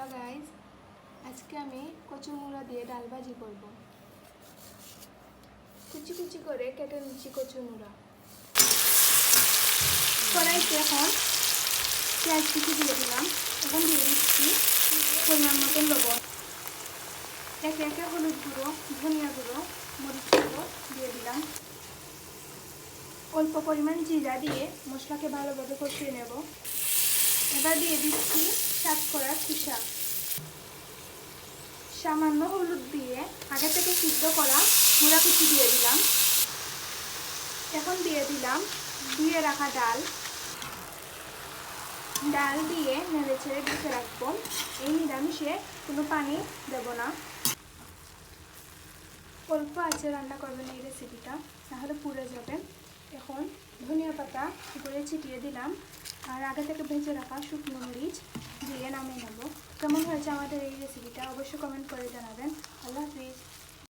Hello guys, আজকে আমি কচু মুড়া দিয়ে ডাল ভাজি করব। কুচি কুচি করে কেটে নিচ্ছি কচু মুড়া। কড়াইতে এখন পেঁয়াজ কুচি দিয়ে দিলাম। এখন দিয়ে দিচ্ছি পরিমাণ মতন লবণ। একে একে হলুদ গুঁড়ো, ধনিয়া গুঁড়ো, মরিচ গুঁড়ো দিয়ে দিলাম। অল্প পরিমাণ জিরা দিয়ে মশলাকে ভালোভাবে কষিয়ে নেব। এবার দিয়ে দিচ্ছি কাঁচকড়া খোসা। সামান্য হলুদ দিয়ে আগে থেকে সিদ্ধ করা মুড়া কুচি দিয়ে দিলাম। এখন দিয়ে দিলাম ধুয়ে রাখা ডাল দিয়ে নেড়ে ছেড়ে ঢেকে রাখবো। এই নিরামিষে কোনো পানি দেব না। অল্প আঁচে রান্না করবেন এই রেসিপিটা, নাহলে পুড়ে যাবে। এখন ধনিয়া পাতা উপরে ছিটিয়ে দিলাম আর আগে থেকে ভেজে রাখা শুকনো মরিচ দিয়ে নামিয়ে নেব। কেমন হয়েছে আমাদের এই রেসিপিটা অবশ্যই কমেন্ট করে জানাবেন। আল্লাহ হাফিজ।